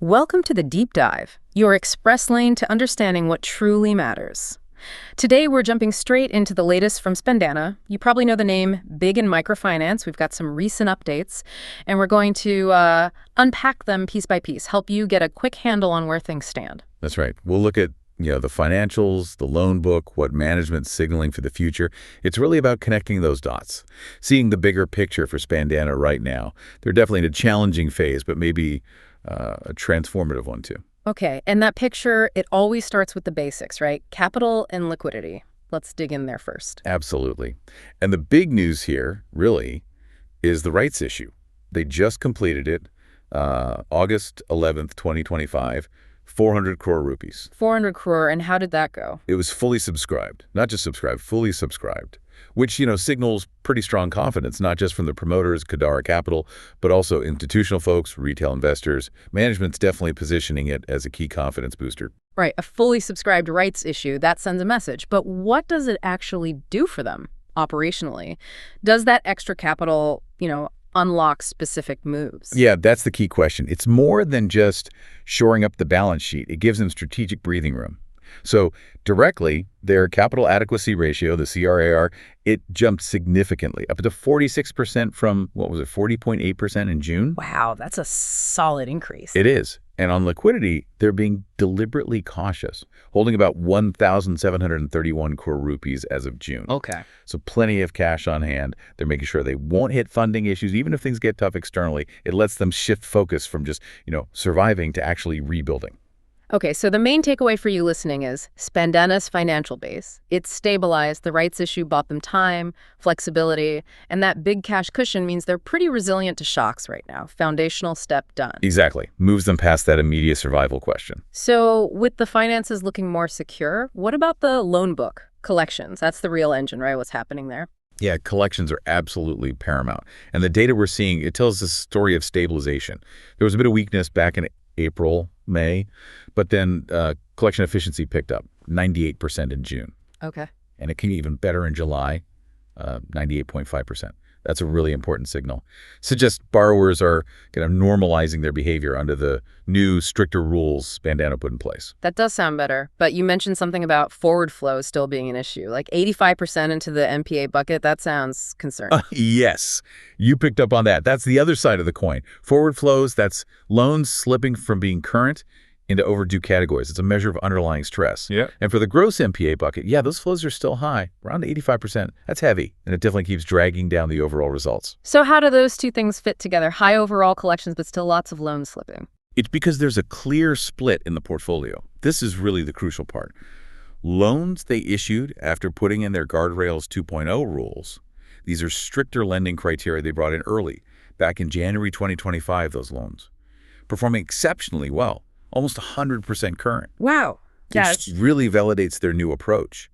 Welcome to the Deep Dive, your express lane to understanding what truly matters. Today, we're jumping straight into the latest from Spandana. You probably know the name big in microfinance. We've got some recent updates, and we're going to unpack them piece by piece, help you get a quick handle on where things stand. That's right. We'll look at the financials, the loan book, what management's signaling for the future. It's really about connecting those dots, seeing the bigger picture for Spandana right now. They're definitely in a challenging phase, but maybe a transformative one too. Okay, and that picture, it always starts with the basics, right? Capital and liquidity. Let's dig in there first. Absolutely. And the big news here, really, is the rights issue. They just completed it, August 11th, 2025, 400 crore rupees. 400 crore, and how did that go? It was fully subscribed, not just subscribed, fully subscribed, which, signals pretty strong confidence, not just from the promoters, Capital, but also institutional folks, retail investors. Management's definitely positioning it as a key confidence booster. Right, a fully subscribed rights issue, that sends a message. But what does it actually do for them operationally? Does that extra capital, unlock specific moves? Yeah, that's the key question. It's more than just shoring up the balance sheet. It gives them strategic breathing room. So directly, their Capital Adequacy Ratio, the CRAR, it jumped significantly, up to 46% from, 40.8% in June? Wow, that's a solid increase. It is. And on liquidity, they're being deliberately cautious, holding about 1,731 crore rupees as of June. Okay. So plenty of cash on hand. They're making sure they won't hit funding issues. Even if things get tough externally, it lets them shift focus from just, surviving to actually rebuilding. Okay, so the main takeaway for you listening is Spandana's financial base. It's stabilized, the rights issue bought them time, flexibility, and that big cash cushion means they're pretty resilient to shocks right now. Foundational step done. Exactly. Moves them past that immediate survival question. So with the finances looking more secure, what about the loan book? Collections, that's the real engine, right? What's happening there? Yeah, collections are absolutely paramount. And the data we're seeing, it tells a story of stabilization. There was a bit of weakness back in April, May, but then collection efficiency picked up, 98% in June. Okay. And it came even better in July, 98.5%. That's a really important signal. Suggests borrowers are kind of normalizing their behavior under the new, stricter rules Spandana put in place. That does sound better, but you mentioned something about forward flow still being an issue. Like 85% into the NPA bucket, that sounds concerning. Yes, you picked up on that. That's the other side of the coin. Forward flows, that's loans slipping from being current into overdue categories. It's a measure of underlying stress. Yeah. And for the gross NPA bucket, those flows are still high, around 85%. That's heavy, and it definitely keeps dragging down the overall results. So how do those two things fit together? High overall collections, but still lots of loans slipping. It's because there's a clear split in the portfolio. This is really the crucial part. Loans they issued after putting in their Guardrails 2.0 rules, these are stricter lending criteria they brought in early, back in January 2025, those loans, performing exceptionally well. Almost 100% current. Wow. Which really validates their new approach.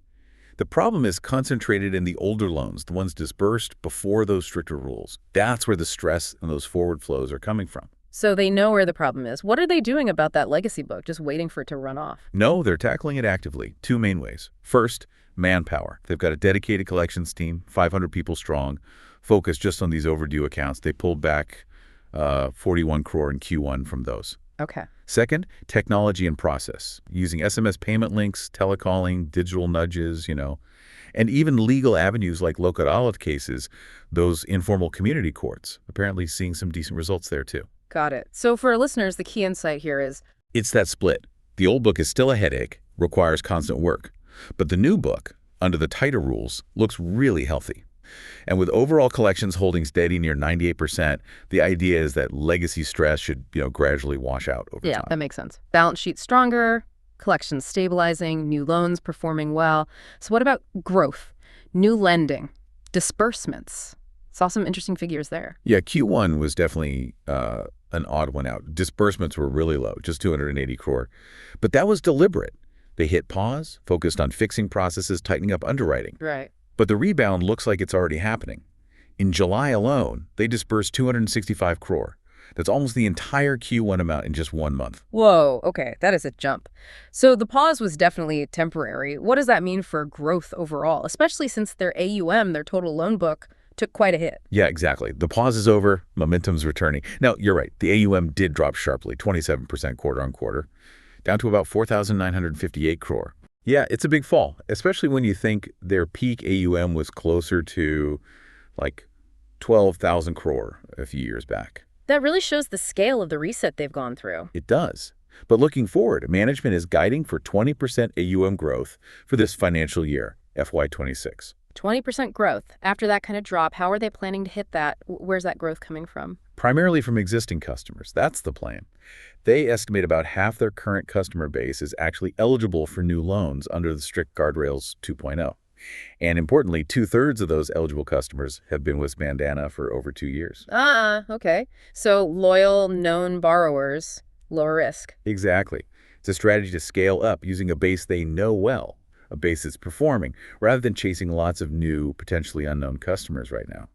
The problem is concentrated in the older loans, the ones disbursed before those stricter rules. That's where the stress and those forward flows are coming from. So they know where the problem is. What are they doing about that legacy book, just waiting for it to run off? No, they're tackling it actively. Two main ways. First, manpower. They've got a dedicated collections team, 500 people strong, focused just on these overdue accounts. They pulled back 41 crore in Q1 from those. Okay. Second, technology and process, using SMS payment links, telecalling, digital nudges, and even legal avenues like local adalat cases, those informal community courts, apparently seeing some decent results there too. Got it. So for our listeners, the key insight here is it's that split. The old book is still a headache, requires constant work, but the new book, under the tighter rules, looks really healthy. And with overall collections holding steady near 98%, the idea is that legacy stress should, gradually wash out over time. Yeah, that makes sense. Balance sheet stronger, collections stabilizing, new loans performing well. So what about growth, new lending, disbursements? Saw some interesting figures there. Yeah, Q1 was definitely an odd one out. Disbursements were really low, just 280 crore. But that was deliberate. They hit pause, focused on fixing processes, tightening up underwriting. Right. But the rebound looks like it's already happening. In July alone, they disbursed 265 crore. That's almost the entire Q1 amount in just 1 month. Whoa, okay, that is a jump. So the pause was definitely temporary. What does that mean for growth overall, especially since their AUM, their total loan book, took quite a hit. Yeah, exactly. The pause is over, momentum's returning. Now, you're right. The AUM did drop sharply, 27% quarter on quarter, down to about 4,958 crore. Yeah, it's a big fall, especially when you think their peak AUM was closer to like 12,000 crore a few years back. That really shows the scale of the reset they've gone through. It does. But looking forward, management is guiding for 20% AUM growth for this financial year, FY26. 20% growth. After that kind of drop, how are they planning to hit that? Where's that growth coming from? Primarily from existing customers. That's the plan. They estimate about half their current customer base is actually eligible for new loans under the strict guardrails 2.0. And importantly, 2/3 of those eligible customers have been with Spandana for over 2 years. Okay. So loyal, known borrowers, lower risk. Exactly. It's a strategy to scale up using a base they know well, a base that's performing, rather than chasing lots of new, potentially unknown customers right now.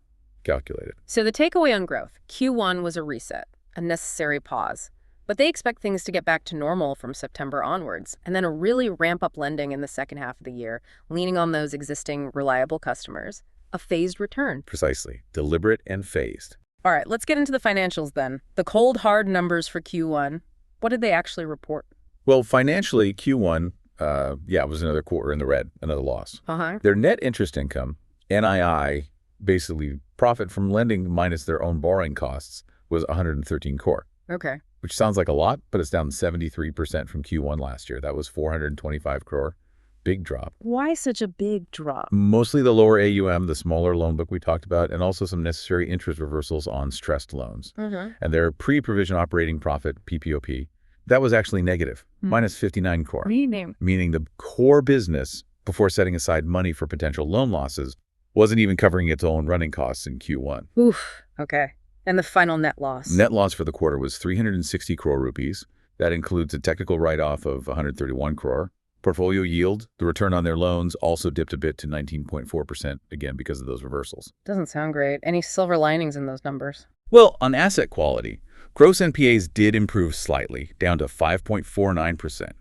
Calculated. So the takeaway on growth, Q1 was a reset, a necessary pause. But they expect things to get back to normal from September onwards, and then a really ramp-up lending in the second half of the year, leaning on those existing reliable customers. A phased return. Precisely. Deliberate and phased. All right, let's get into the financials then. The cold, hard numbers for Q1. What did they actually report? Well, financially, Q1, was another quarter in the red, another loss. Their net interest income, NII, basically profit from lending minus their own borrowing costs, was 113 crore. Okay. Which sounds like a lot, but it's down 73% from Q1 last year. That was 425 crore. Big drop. Why such a big drop? Mostly the lower AUM, the smaller loan book we talked about, and also some necessary interest reversals on stressed loans. And their pre-provision operating profit, PPOP, that was actually negative, minus 59 crore. Meaning the core business, before setting aside money for potential loan losses, wasn't even covering its own running costs in Q1. Oof, okay. And the final net loss? Net loss for the quarter was 360 crore rupees. That includes a technical write-off of 131 crore. Portfolio yield, the return on their loans, also dipped a bit to 19.4%, again because of those reversals. Doesn't sound great. Any silver linings in those numbers? Well, on asset quality, gross NPAs did improve slightly, down to 5.49%.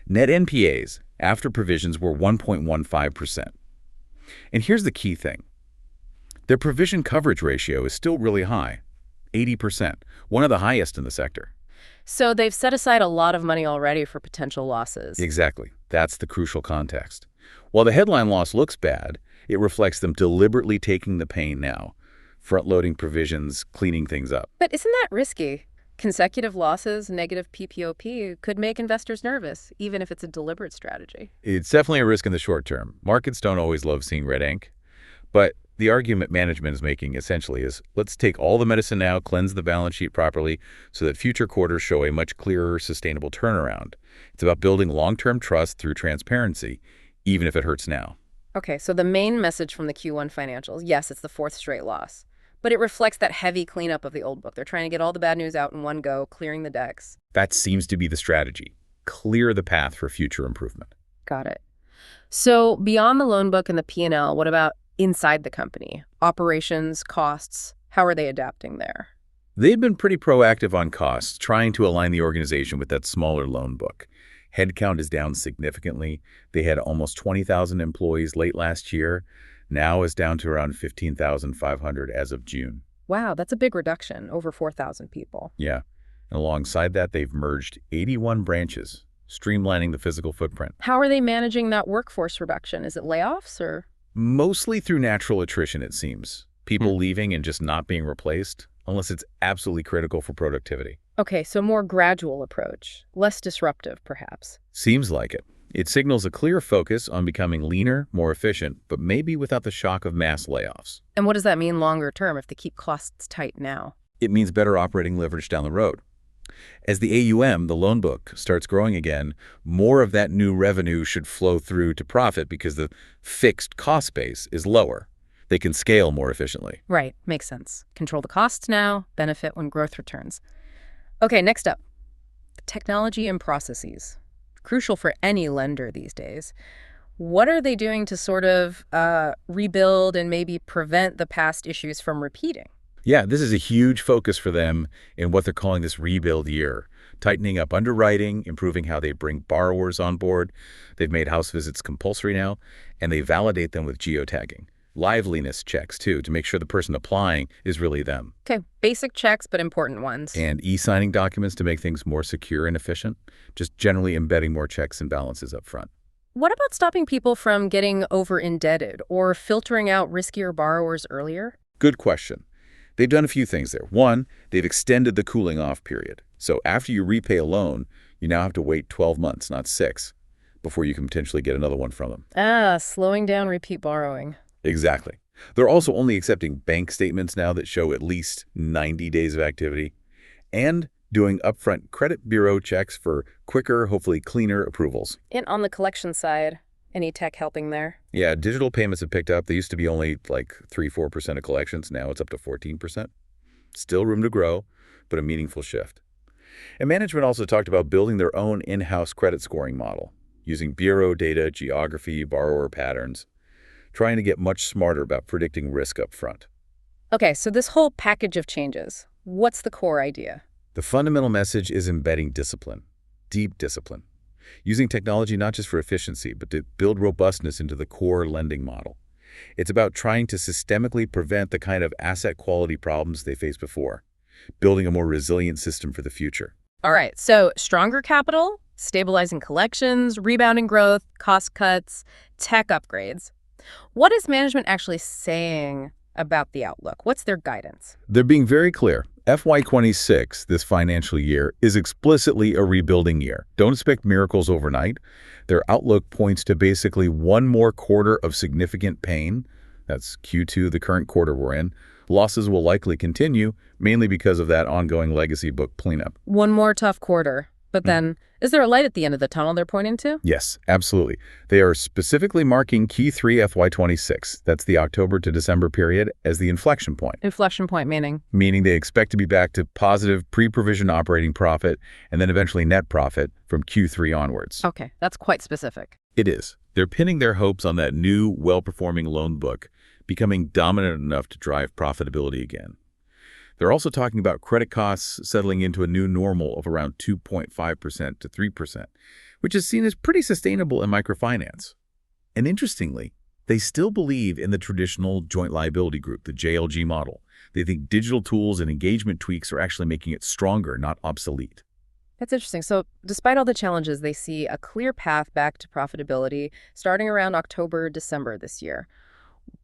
Net NPAs, after provisions, were 1.15%. And here's the key thing. Their provision coverage ratio is still really high, 80%, one of the highest in the sector. So they've set aside a lot of money already for potential losses. Exactly. That's the crucial context. While the headline loss looks bad, it reflects them deliberately taking the pain now, front-loading provisions, cleaning things up. But isn't that risky? Consecutive losses, negative PPOP, could make investors nervous, even if it's a deliberate strategy. It's definitely a risk in the short term. Markets don't always love seeing red ink. But the argument management is making essentially is, let's take all the medicine now, cleanse the balance sheet properly so that future quarters show a much clearer, sustainable turnaround. It's about building long-term trust through transparency, even if it hurts now. Okay, so the main message from the Q1 financials, yes, it's the fourth straight loss. But it reflects that heavy cleanup of the old book. They're trying to get all the bad news out in one go, clearing the decks. That seems to be the strategy. Clear the path for future improvement. Got it. So beyond the loan book and the P&L, what about inside the company? Operations, costs, how are they adapting there? They've been pretty proactive on costs, trying to align the organization with that smaller loan book. Headcount is down significantly. They had almost 20,000 employees late last year. Now is down to around 15,500 as of June. Wow, that's a big reduction, over 4,000 people. Yeah. And alongside that, they've merged 81 branches, streamlining the physical footprint. How are they managing that workforce reduction? Is it layoffs or? Mostly through natural attrition, it seems. People leaving and just not being replaced, unless it's absolutely critical for productivity. Okay, so more gradual approach, less disruptive, perhaps. Seems like it. It signals a clear focus on becoming leaner, more efficient, but maybe without the shock of mass layoffs. And what does that mean longer term if they keep costs tight now? It means better operating leverage down the road. As the AUM, the loan book, starts growing again, more of that new revenue should flow through to profit because the fixed cost base is lower. They can scale more efficiently. Right, makes sense. Control the costs now, benefit when growth returns. Okay, next up, technology and processes. Crucial for any lender these days. What are they doing to sort of rebuild and maybe prevent the past issues from repeating? Yeah, this is a huge focus for them in what they're calling this rebuild year. Tightening up underwriting, improving how they bring borrowers on board. They've made house visits compulsory now, and they validate them with geotagging. Liveliness checks, too, to make sure the person applying is really them. Okay, basic checks, but important ones. And e-signing documents to make things more secure and efficient, just generally embedding more checks and balances up front. What about stopping people from getting over-indebted or filtering out riskier borrowers earlier? Good question. They've done a few things there. One, they've extended the cooling off period. So after you repay a loan, you now have to wait 12 months, not 6, before you can potentially get another one from them. Slowing down repeat borrowing. Exactly. They're also only accepting bank statements now that show at least 90 days of activity, and doing upfront credit bureau checks for quicker, hopefully cleaner approvals. And on the collection side, any tech helping there? Yeah, digital payments have picked up. They used to be only like 3-4% of collections. Now it's up to 14%. Still room to grow, but a meaningful shift. And management also talked about building their own in-house credit scoring model, using bureau data, geography, borrower patterns, trying to get much smarter about predicting risk up front. Okay, so this whole package of changes, what's the core idea? The fundamental message is embedding discipline, deep discipline, using technology not just for efficiency, but to build robustness into the core lending model. It's about trying to systemically prevent the kind of asset quality problems they faced before, building a more resilient system for the future. All right, so stronger capital, stabilizing collections, rebounding growth, cost cuts, tech upgrades. What is management actually saying about the outlook? What's their guidance? They're being very clear. FY26, this financial year, is explicitly a rebuilding year. Don't expect miracles overnight. Their outlook points to basically one more quarter of significant pain. That's Q2, the current quarter we're in. Losses will likely continue, mainly because of that ongoing legacy book cleanup. One more tough quarter. But then, is there a light at the end of the tunnel they're pointing to? Yes, absolutely. They are specifically marking Q3 FY26, that's the October to December period, as the inflection point. Inflection point meaning? Meaning they expect to be back to positive pre-provision operating profit and then eventually net profit from Q3 onwards. Okay, that's quite specific. It is. They're pinning their hopes on that new, well-performing loan book becoming dominant enough to drive profitability again. They're also talking about credit costs settling into a new normal of around 2.5% to 3%, which is seen as pretty sustainable in microfinance. And interestingly, they still believe in the traditional joint liability group, the JLG model. They think digital tools and engagement tweaks are actually making it stronger, not obsolete. That's interesting. So despite all the challenges, they see a clear path back to profitability starting around October, December this year.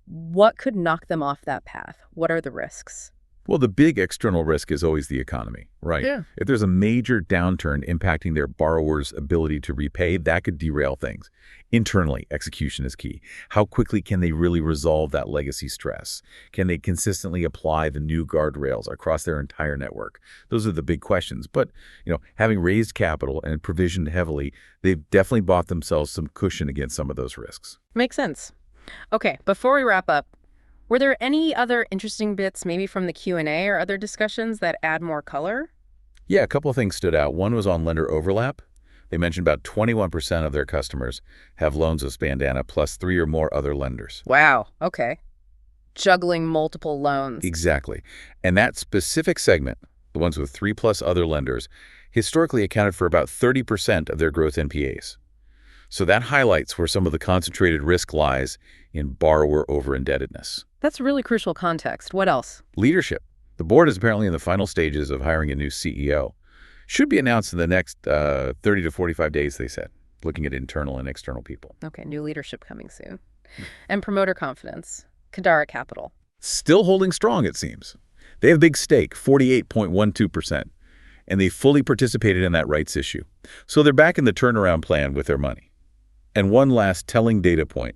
What could knock them off that path? What are the risks? Well, the big external risk is always the economy, right? Yeah. If there's a major downturn impacting their borrowers' ability to repay, that could derail things. Internally, execution is key. How quickly can they really resolve that legacy stress? Can they consistently apply the new guardrails across their entire network? Those are the big questions. But, having raised capital and provisioned heavily, they've definitely bought themselves some cushion against some of those risks. Makes sense. Okay, before we wrap up, were there any other interesting bits, maybe from the Q&A or other discussions, that add more color? Yeah, a couple of things stood out. One was on lender overlap. They mentioned about 21% of their customers have loans with Spandana plus 3 or more other lenders. Wow, okay. Juggling multiple loans. Exactly. And that specific segment, the ones with 3+ other lenders, historically accounted for about 30% of their gross NPAs. So that highlights where some of the concentrated risk lies in borrower over-indebtedness. That's really crucial context. What else? Leadership. The board is apparently in the final stages of hiring a new CEO. Should be announced in the next 30 to 45 days, they said, looking at internal and external people. Okay, new leadership coming soon. And promoter confidence. Kadara Capital. Still holding strong, it seems. They have a big stake, 48.12%, and they fully participated in that rights issue. So they're back in the turnaround plan with their money. And one last telling data point.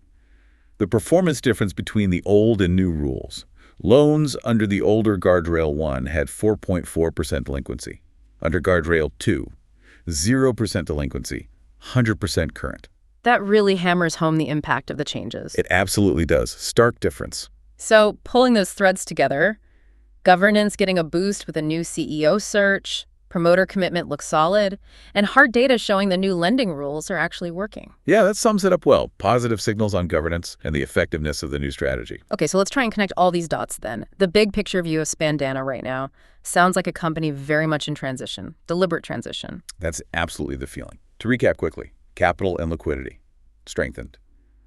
The performance difference between the old and new rules. Loans under the older Guardrail 1 had 4.4% delinquency. Under Guardrail 2, 0% delinquency, 100% current. That really hammers home the impact of the changes. It absolutely does. Stark difference. So pulling those threads together, governance getting a boost with a new CEO search, promoter commitment looks solid, and hard data showing the new lending rules are actually working. Yeah, that sums it up well. Positive signals on governance and the effectiveness of the new strategy. Okay, so let's try and connect all these dots then. The big picture view of Spandana right now sounds like a company very much in transition, deliberate transition. That's absolutely the feeling. To recap quickly, capital and liquidity strengthened.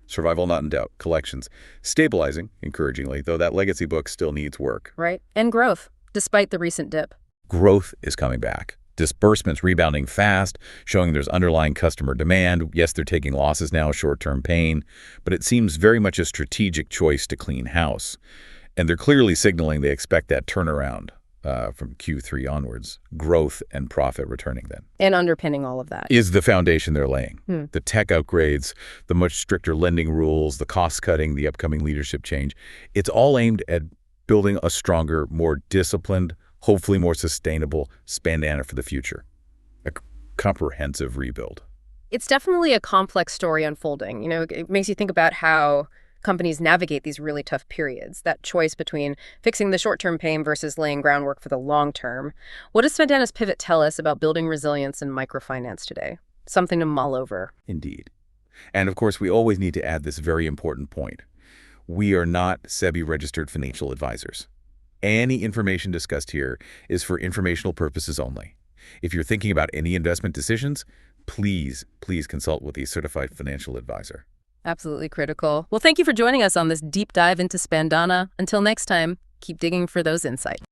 Survival not in doubt. Collections stabilizing, encouragingly, though that legacy book still needs work. Right. And growth, despite the recent dip. Growth is coming back. Disbursements rebounding fast, showing there's underlying customer demand. Yes, they're taking losses now, short-term pain, but it seems very much a strategic choice to clean house. And they're clearly signaling they expect that turnaround from Q3 onwards, growth and profit returning then. And underpinning all of that is the foundation they're laying. The tech upgrades, the much stricter lending rules, the cost-cutting, the upcoming leadership change. It's all aimed at building a stronger, more disciplined, hopefully more sustainable Spandana for the future. A comprehensive rebuild. It's definitely a complex story unfolding. It makes you think about how companies navigate these really tough periods, that choice between fixing the short-term pain versus laying groundwork for the long term. What does Spandana's pivot tell us about building resilience in microfinance today? Something to mull over. Indeed. And of course, we always need to add this very important point. We are not SEBI-registered financial advisors. Any information discussed here is for informational purposes only. If you're thinking about any investment decisions, please consult with a certified financial advisor. Absolutely critical. Well, thank you for joining us on this deep dive into Spandana. Until next time, keep digging for those insights.